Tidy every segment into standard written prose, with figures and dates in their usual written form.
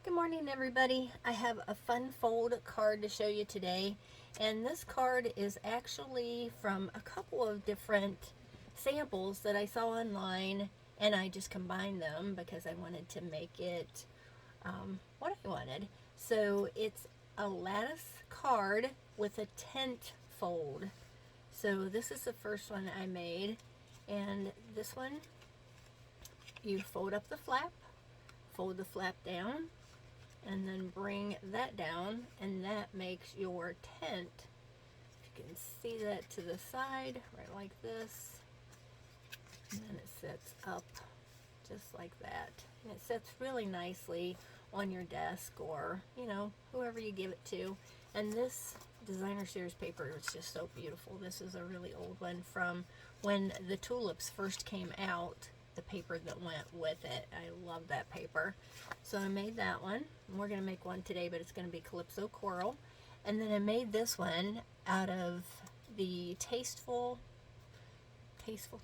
Good morning, everybody. I have a fun fold card to show you today, and this card is actually from a couple of different samples that I saw online, and I just combined them because I wanted to make it what I wanted. So it's a lattice card with a tent fold. So this is the first one I made, and this one you fold up the flap, fold the flap down, and then bring that down, and that makes your tent. If you can see that to the side, right like this, and then it sets up just like that. And it sets really nicely on your desk or, whoever you give it to. And this designer series paper is just so beautiful. This is a really old one from when the tulips first came out, the paper that went with it. I love that paper. So I made that one. We're going to make one today, but it's going to be Calypso Coral. And then I made this one out of the Tasteful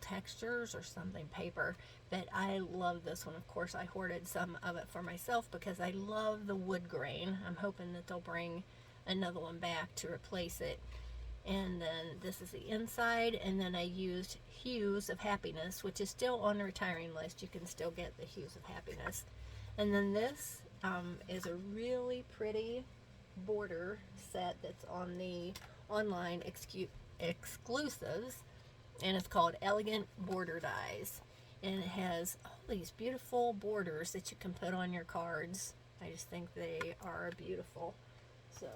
Textures or something paper, but I love this one. Of course, I hoarded some of it for myself because I love the wood grain. I'm hoping that they'll bring another one back to replace it. And then this is the inside, and then I used Hues of Happiness, which is still on the retiring list. You can still get the Hues of Happiness. And then this is a really pretty border set that's on the online exclusives, and it's called Elegant Border Dies, and it has all these beautiful borders that you can put on your cards. I just think they are beautiful. So,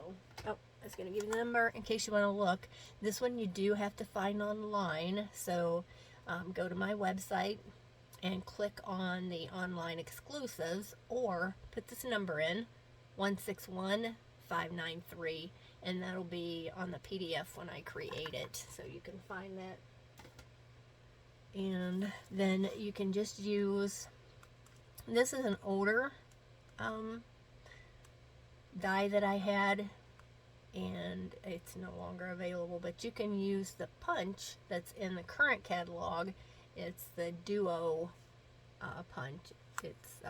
I was going to give you the number in case you want to look. This one you do have to find online, so go to my website and click on the online exclusives, or put this number in, 161593, and that'll be on the PDF when I create it, so you can find that. And then you can just use, this is an older die that I had, and it's no longer available, but you can use the punch that's in the current catalog. It's the Duo punch. It's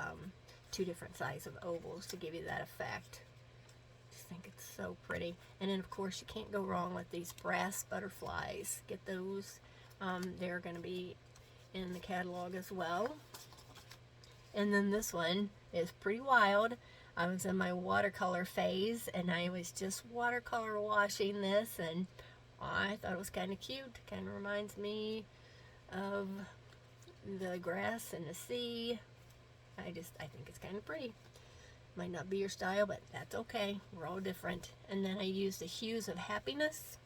two different sizes of ovals to give you that effect. I just think it's so pretty. And then of course you can't go wrong with these brass butterflies. Get those. They're going to be in the catalog as well. And then this one is pretty wild. I was in my watercolor phase, and I was just watercolor washing this, and I thought it was kind of cute. Kind of reminds me of the grass and the sea. I think it's kind of pretty. Might not be your style, but that's okay. We're all different. And then I used the Hues of Happiness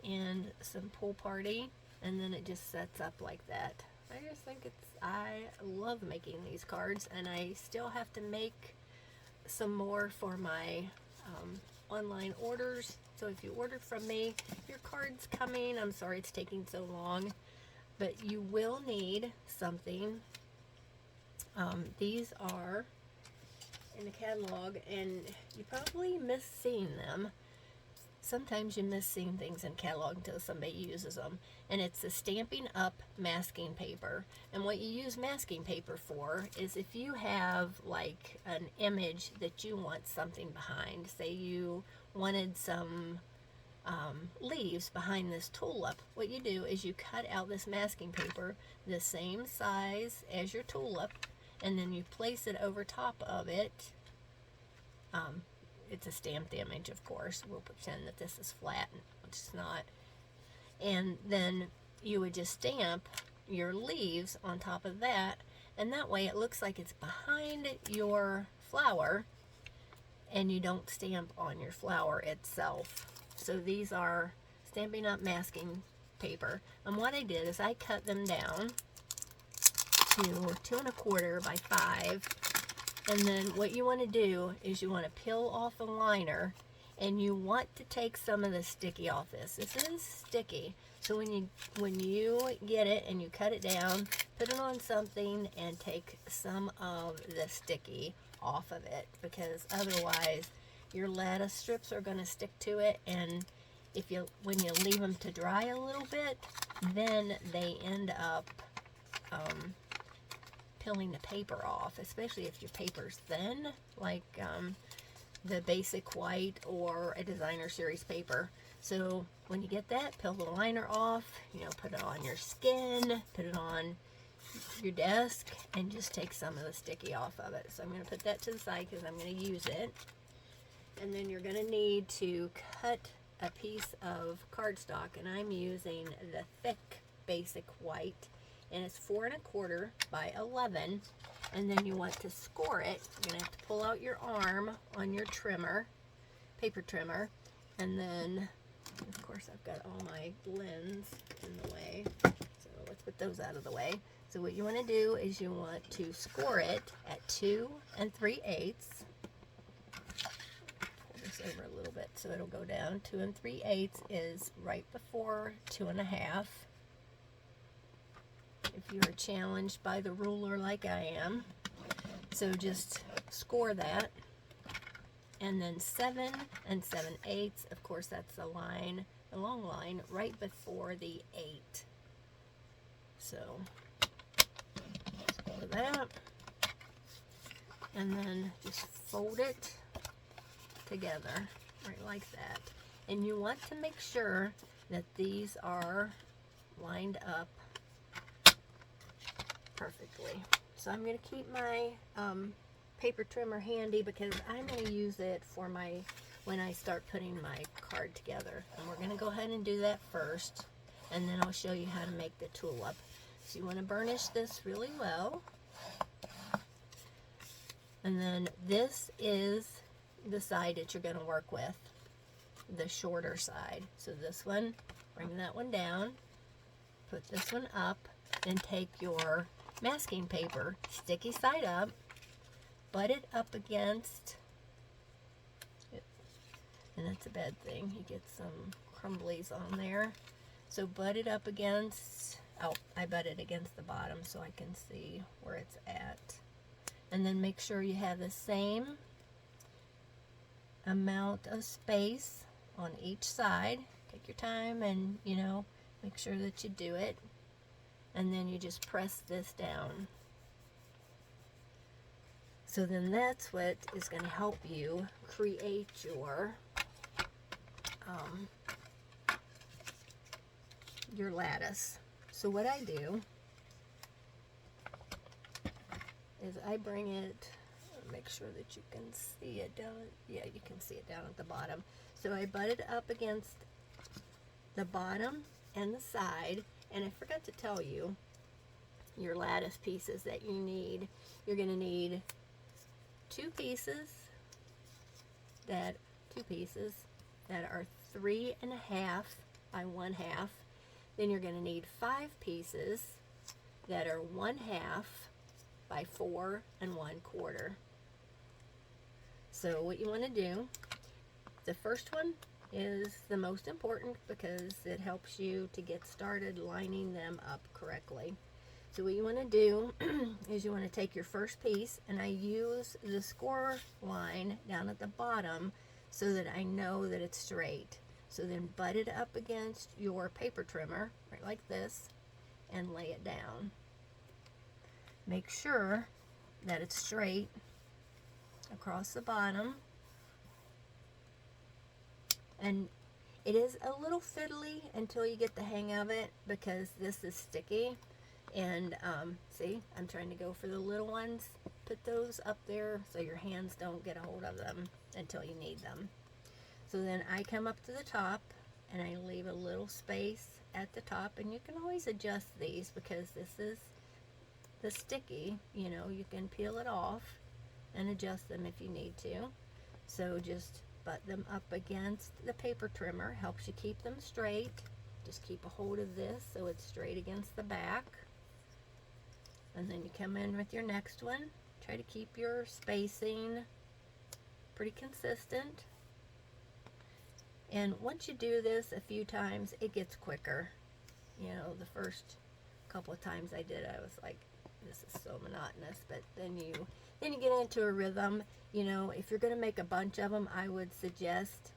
and some Pool Party, and then it just sets up like that. I love making these cards, and I still have to make some more for my online orders. So if you ordered from me, your card's coming. I'm sorry it's taking so long, but you will need something. These are in the catalog, and you probably miss seeing them. Sometimes you miss seeing things in catalog until somebody uses them. And it's the Stampin' Up masking paper. And what you use masking paper for is if you have like an image that you want something behind. Say you wanted some leaves behind this tulip. What you do is you cut out this masking paper the same size as your tulip, and then you place it over top of it. It's a stamped image, of course. We'll pretend that this is flat, which it's not. And then you would just stamp your leaves on top of that, and that way it looks like it's behind your flower, and you don't stamp on your flower itself. So these are Stampin' Up masking paper. And what I did is I cut them down to 2 1/4 by 5. And then what you want to do is you want to peel off the liner, and you want to take some of the sticky off this. This is sticky. So when you get it and you cut it down, put it on something and take some of the sticky off of it, because otherwise your lattice strips are going to stick to it, and when you leave them to dry a little bit, then they end up peeling the paper off, especially if your paper's thin, like the basic white or a designer series paper. So when you get that, peel the liner off, you know, put it on your skin, put it on your desk, and just take some of the sticky off of it. So I'm going to put that to the side because I'm going to use it. And then you're going to need to cut a piece of cardstock, and I'm using the thick basic white, and it's 4 1/4 by 11. And then you want to score it. You're going to have to pull out your arm on your trimmer, paper trimmer, and then of course I've got all my blends in the way, so let's put those out of the way. So what you want to do is you want to score it at 2 3/8. Pull this over a little bit so it'll go down. 2 3/8 is right before 2 1/2. If you are challenged by the ruler like I am, so just score that. And then 7 7/8, of course that's the line, the long line right before the 8. So score that, and then just fold it together right like that. And you want to make sure that these are lined up perfectly. So I'm going to keep my paper trimmer handy because I'm going to use it for my, when I start putting my card together. And we're going to go ahead and do that first, and then I'll show you how to make the tulip. So you want to burnish this really well. And then this is the side that you're going to work with, the shorter side. So this one, bring that one down, put this one up, then take your masking paper, sticky side up, butt it up against, and that's a bad thing, you get some crumblies on there. So butt it up against, oh, I butt it against the bottom so I can see where it's at. And then make sure you have the same amount of space on each side. Take your time and, you know, make sure that you do it. And then you just press this down. So then that's what is going to help you create your lattice. So what I do is I bring it, make sure that you can see it down, yeah, you can see it down at the bottom. So I butt it up against the bottom and the side. And I forgot to tell you, your lattice pieces that you need, you're going to need two pieces that are 3 1/2 by 1/2. Then you're going to need 5 pieces that are 1/2 by 4 1/4. So what you want to do, the first one is the most important because it helps you to get started lining them up correctly. So what you want to do is you want to take your first piece, and I use the score line down at the bottom so that I know that it's straight. So then butt it up against your paper trimmer, right like this, and lay it down. Make sure that it's straight across the bottom. And it is a little fiddly until you get the hang of it because this is sticky. And see, I'm trying to go for the little ones. Put those up there so your hands don't get a hold of them until you need them. So then I come up to the top and I leave a little space at the top, and you can always adjust these because this is the sticky, you know, you can peel it off and adjust them if you need to. So just butt them up against the paper trimmer, helps you keep them straight. Just keep a hold of this so it's straight against the back. And then you come in with your next one. Try to keep your spacing pretty consistent. And once you do this a few times, it gets quicker. You know, the first couple of times I did, I was like, this is so monotonous. But then you get into a rhythm. You know, if you're going to make a bunch of them, I would suggest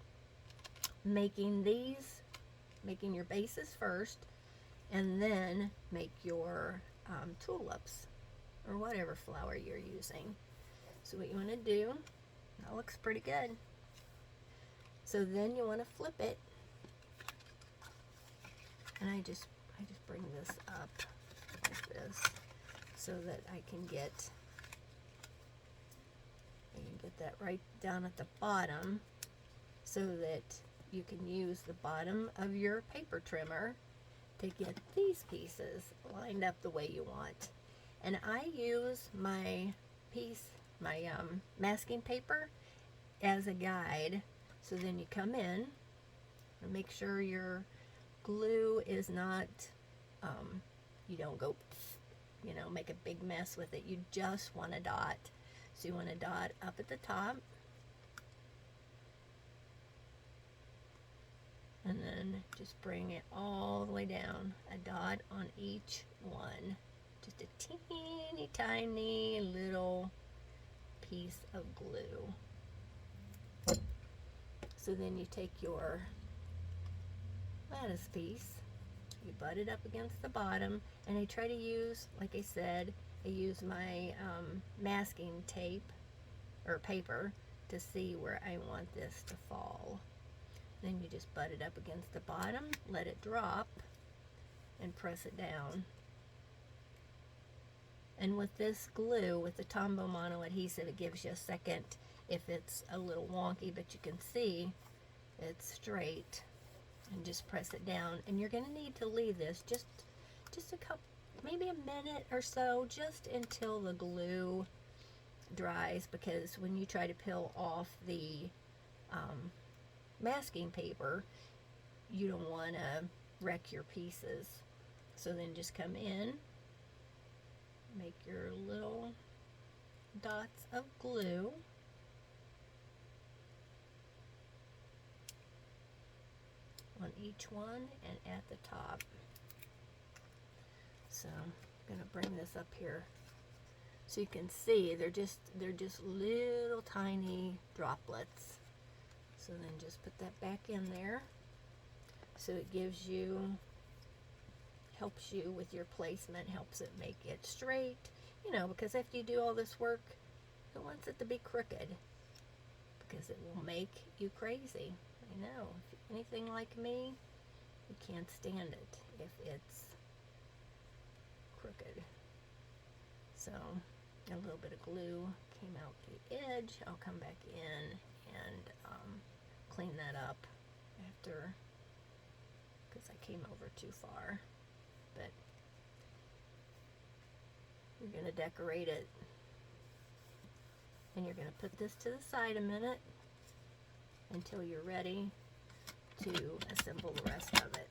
making your bases first, and then make your tulips. or whatever flower you're using. So what you want to do, that looks pretty good. So then you want to flip it, and I just bring this up like this so that I can get that right down at the bottom, so that you can use the bottom of your paper trimmer to get these pieces lined up the way you want. And I use my masking paper as a guide. So then you come in and make sure your glue is not, you don't go, make a big mess with it. You just want a dot. So you want a dot up at the top, and then just bring it all the way down, a dot on each one. Just a teeny tiny little piece of glue. So then you take your lattice piece, you butt it up against the bottom, and I try to use, like I said, I use my masking tape or paper to see where I want this to fall. Then you just butt it up against the bottom, let it drop, and press it down. And with this glue, with the Tombow Mono adhesive, it gives you a second if it's a little wonky, but you can see it's straight. And just press it down. And you're going to need to leave this just a couple, maybe a minute or so, just until the glue dries, because when you try to peel off the masking paper, you don't want to wreck your pieces. So then just come in, make your little dots of glue, on each one and at the top. So I'm gonna bring this up here so you can see they're just little tiny droplets. So then just put that back in there, so it gives you, helps you with your placement, helps it make it straight, because after you do all this work, it wants it to be crooked, because it will make you crazy. I know, if you're anything like me, you can't stand it if it's crooked. So a little bit of glue came out the edge. I'll come back in and clean that up after, because I came over too far. But you're going to decorate it, and you're going to put this to the side a minute until you're ready to assemble the rest of it.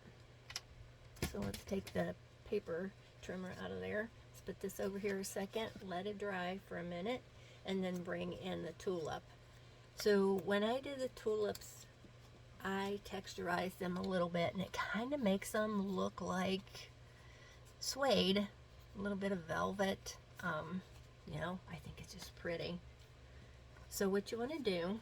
So let's take the paper trimmer out of there. Let's put this over here a second, let it dry for a minute, and then bring in the tulip. So when I do the tulips, I texturize them a little bit, and it kind of makes them look like suede, a little bit of velvet. I think it's just pretty. So what you want to do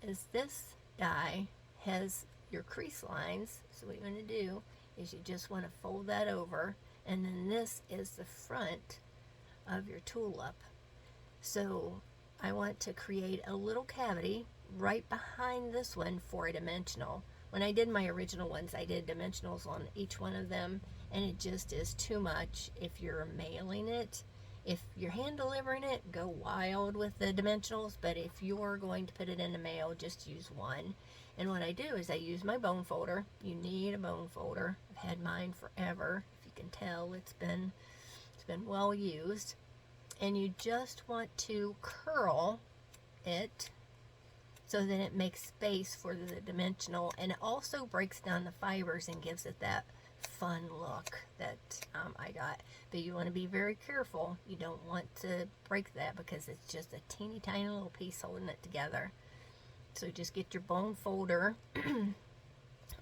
is, this die has your crease lines, so what you want to do is you just want to fold that over, and then this is the front of your tulip. So I want to create a little cavity right behind this one for a dimensional. When I did my original ones, I did dimensionals on each one of them, and it just is too much if you're mailing it. If you're hand delivering it, go wild with the dimensionals, but if you're going to put it in the mail, just use one. And what I do is I use my bone folder. You need a bone folder. I've had mine forever. If you can tell, it's been well used. And you just want to curl it so that it makes space for the dimensional, and it also breaks down the fibers and gives it that fun look that I got. But you want to be very careful. You don't want to break that, because it's just a teeny tiny little piece holding it together. So just get your bone folder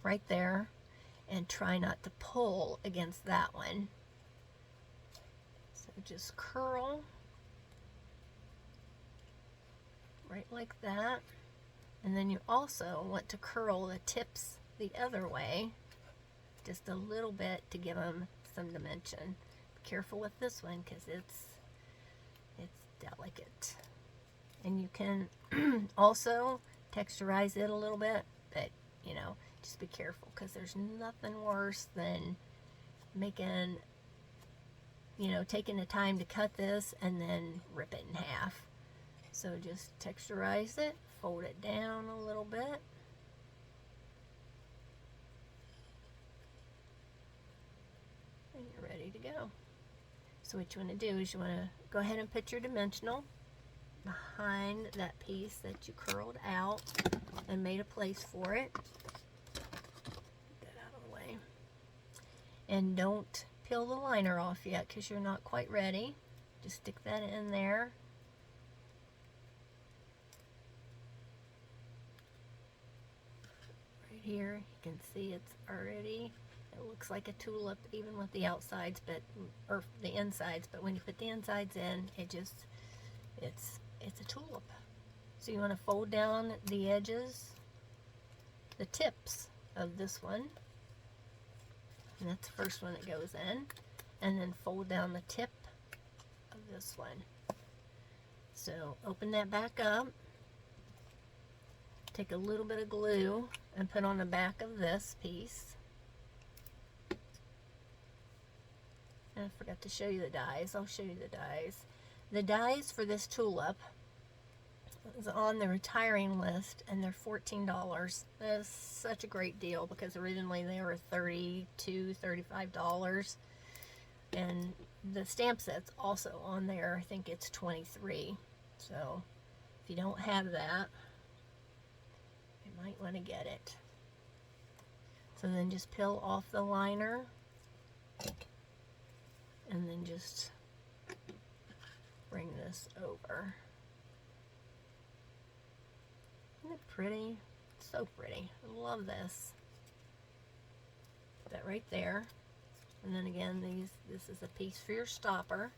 right there, and try not to pull against that one. So just curl right like that. And then you also want to curl the tips the other way, just a little bit, to give them some dimension. Be careful with this one, because it's delicate. And you can also texturize it a little bit, but you know, just be careful, because there's nothing worse than making, you know, taking the time to cut this and then rip it in half. So just texturize it, fold it down a little bit. And you're ready to go. So what you want to do is you want to go ahead and put your dimensional behind that piece that you curled out and made a place for it. Get that out of the way. And don't peel the liner off yet, because you're not quite ready. Just stick that in there. Right here, you can see it's already, it looks like a tulip even with the outsides, but, or the insides, but when you put the insides in, it just, it's a tulip. So you want to fold down the edges, the tips of this one, and that's the first one that goes in, and then fold down the tip of this one. So open that back up, take a little bit of glue and put on the back of this piece. And I forgot to show you the dies. I'll show you the dies. The dies for this tulip is on the retiring list, and they're $14. That is such a great deal, because originally they were $32, $35. And the stamp set's also on there. I think it's $23. So if you don't have that, you might want to get it. So then just peel off the liner, and then just bring this over. Isn't it pretty? So pretty. I love this. Put that right there. And then again, this is a piece for your stopper.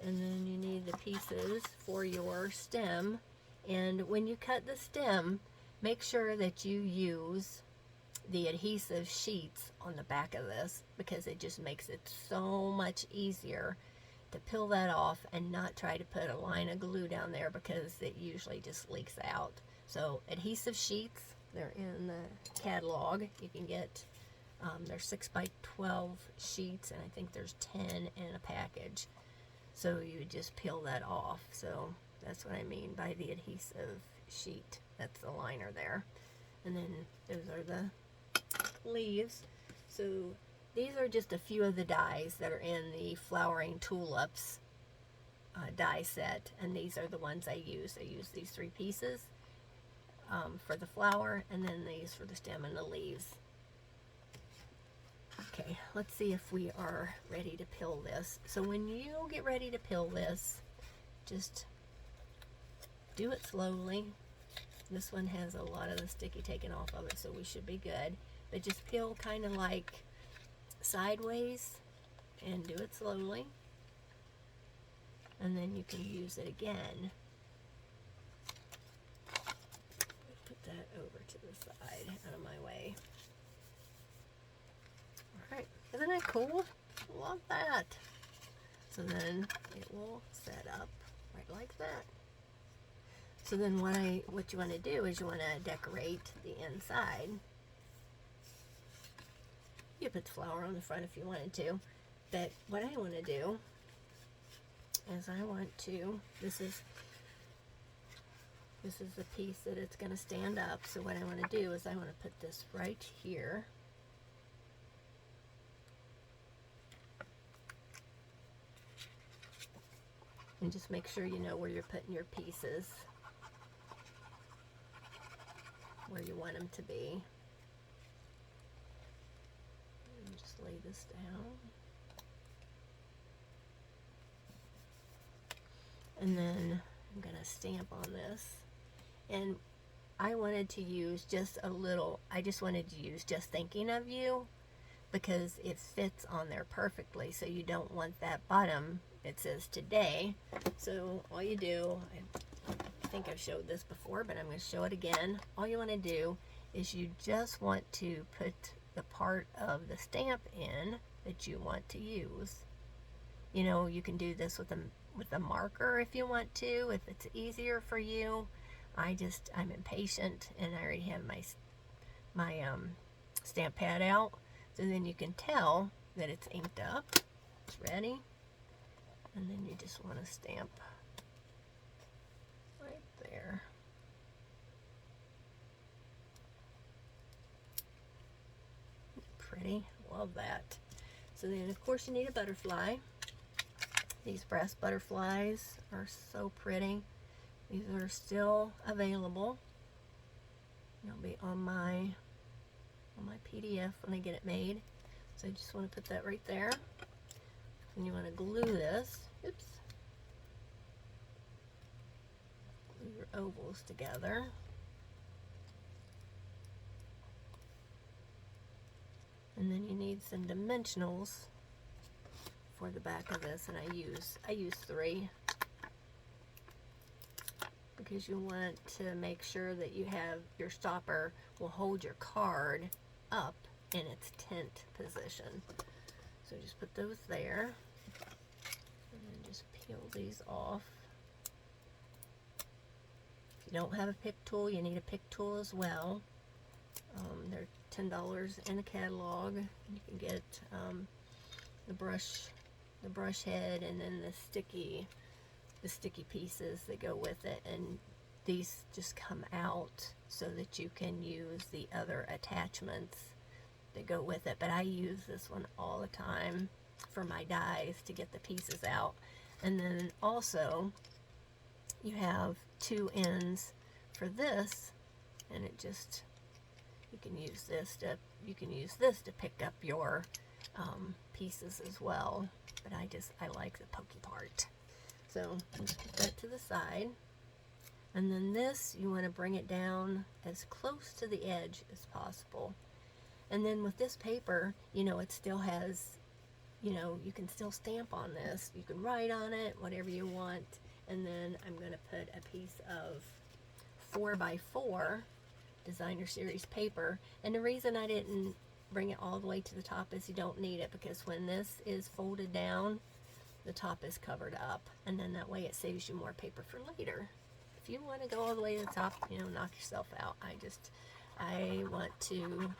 And then you need the pieces for your stem. And when you cut the stem, make sure that you use the adhesive sheets on the back of this, because it just makes it so much easier to peel that off and not try to put a line of glue down there, because it usually just leaks out. So adhesive sheets, they're in the catalog. You can get, they're 6x12 sheets, and I think there's 10 in a package. So you would just peel that off. So that's what I mean by the adhesive sheet. That's the liner there. And then those are the leaves. So these are just a few of the dies that are in the Flowering Tulips die set, and these are the ones I use. I use these 3 pieces for the flower, and then these for the stem and the leaves. Okay, let's see if we are ready to peel this. So when you get ready to peel this, just do it slowly. This one has a lot of the sticky taken off of it, so we should be good. But just peel kind of like sideways, and do it slowly. And then you can use it again. Put that over to the side, out of my way. Alright, isn't that cool? Love that. So then it will set up right like that. So then what you want to do is you want to decorate the inside. You put the flower on the front if you wanted to, but what I want to do is I want to, this is the piece that it's going to stand up. So what I want to do is I want to put this right here. And just make sure you know where you're putting your pieces, where you want them to be. And just lay this down. And then I'm going to stamp on this. And I wanted to use just a little, I just wanted to use Just Thinking of You, because it fits on there perfectly. So you don't want that bottom, it says today. So all you do, I think I've showed this before, but I'm going to show it again. All you want to do is you just want to put the part of the stamp in that you want to use. You know, you can do this with with a marker if you want to, if it's easier for you. I'm impatient, and I already have my stamp pad out, so then you can tell that it's inked up, it's ready, and then you just want to stamp right there. Pretty, love that. So then of course you need a butterfly. These brass butterflies are so pretty. These are still available. They'll be on my PDF when I get it made. So I just want to put that right there. And you want to glue this. Oops. Glue your ovals together. And then you need some dimensionals for the back of this, and I use 3 because you want to make sure that you have your stopper will hold your card up in its tent position. So just put those there, and then just peel these off. If you don't have a pick tool, you need a pick tool as well. They're $10 in the catalog. You can get the brush head, and then the sticky pieces that go with it, and these just come out so that you can use the other attachments that go with it. But I use this one all the time for my dies to get the pieces out. And then also you have 2 ends for this, and it just, you can use this to pick up your pieces as well. But I like the pokey part. So just put that to the side. And then this, you want to bring it down as close to the edge as possible. And then with this paper, it still has, you can still stamp on this. You can write on it, whatever you want. And then I'm going to put a piece of 4x4 designer series paper. And the reason I didn't bring it all the way to the top is you don't need it, because when this is folded down, the top is covered up, and then that way it saves you more paper for later. If you want to go all the way to the top, knock yourself out. I want to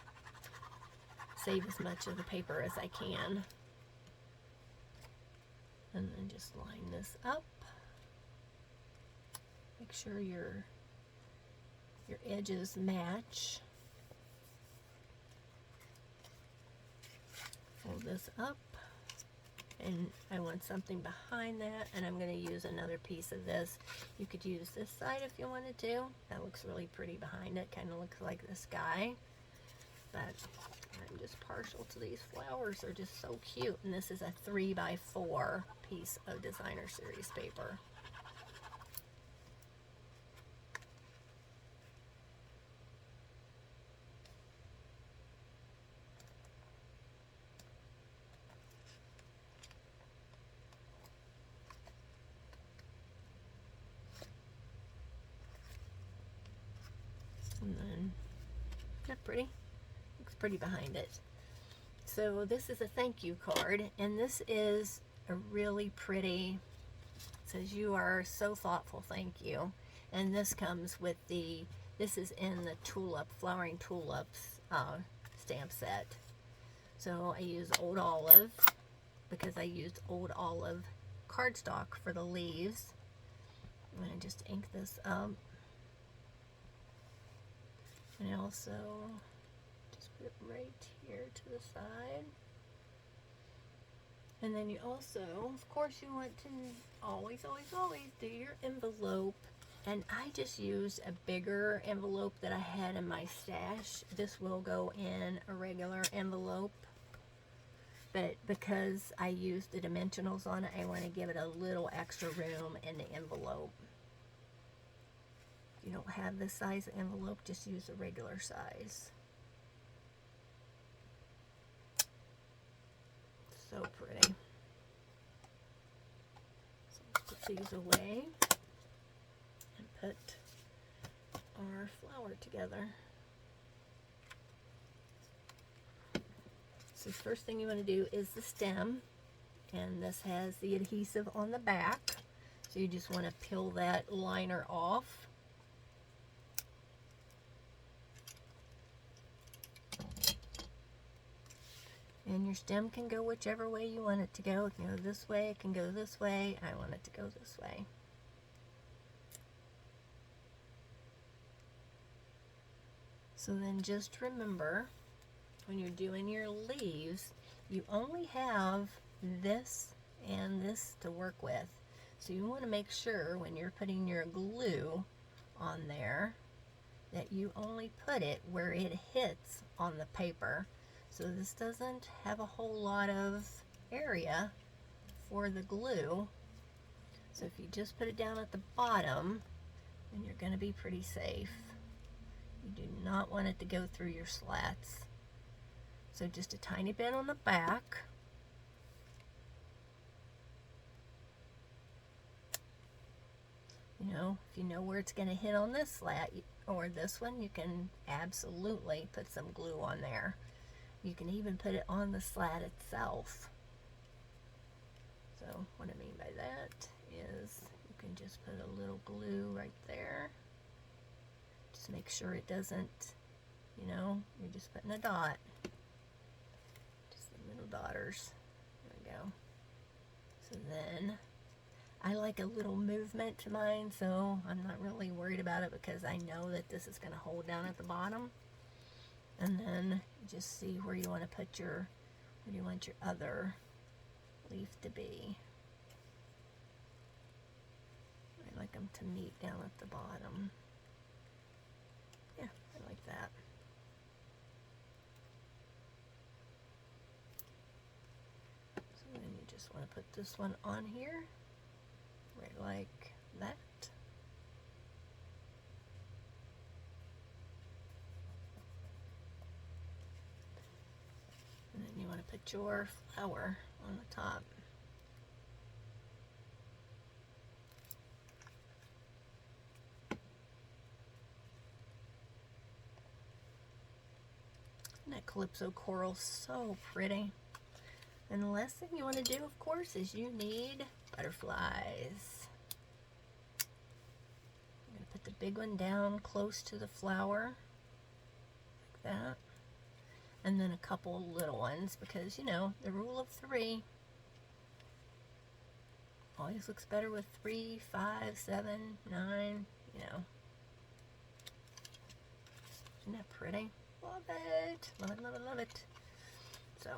save as much of the paper as I can. And then just line this up. Make sure your edges match. Fold this up, and I want something behind that, and I'm going to use another piece of this. You could use this side if you wanted to. That looks really pretty behind it. Kind of looks like the sky. But I'm just partial to these flowers. They're just so cute. And this is a 3x4 piece of designer series paper. And then, not pretty? Looks pretty behind it. So this is a thank you card, and this is a really pretty, it says, "You are so thoughtful, thank you." And this comes with this is in the Flowering Tulips stamp set. So I use Old Olive, because I used Old Olive cardstock for the leaves. I'm going to just ink this up. And I also just put it right here to the side. And then you also, of course, you want to always do your envelope. And I just used a bigger envelope that I had in my stash. This will go in a regular envelope. But because I used the dimensionals on it, I want to give it a little extra room in the envelope. If you don't have this size envelope, just use a regular size. So pretty. So let's put these away and put our flower together. So the first thing you want to do is the stem, and this has the adhesive on the back. So you just want to peel that liner off. And your stem can go whichever way you want it to go. It can go this way, it can go this way. I want it to go this way. So then just remember, when you're doing your leaves, you only have this and this to work with. So you want to make sure when you're putting your glue on there that you only put it where it hits on the paper. So this doesn't have a whole lot of area for the glue. So if you just put it down at the bottom, then you're going to be pretty safe. You do not want it to go through your slats. So just a tiny bit on the back. You know, if you know where it's going to hit on this slat or this one, you can absolutely put some glue on there. You can even put it on the slat itself. So what I mean by that is you can just put a little glue right there. Just make sure it doesn't, you know, you're just putting a dot. Just the little daughters. There we go. So then I like a little movement to mine, so I'm not really worried about it because I know that this is going to hold down at the bottom. And then just see where you want to put your, where you want your other leaf to be. I like them to meet down at the bottom. Yeah, I like that. So then you just want to put this one on here, right like that. And then you want to put your flower on the top. Isn't that Calypso coral so pretty? And the last thing you want to do, of course, is you need butterflies. I'm going to put the big one down close to the flower, like that. And then a couple little ones, because, you know, the rule of 3 always looks better with 3, 5, 7, 9, you know. Isn't that pretty? Love it. Love it, love it, love it. So,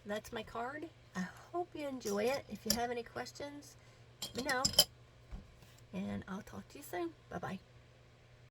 that's my card. I hope you enjoy it. If you have any questions, let me know. And I'll talk to you soon. Bye-bye.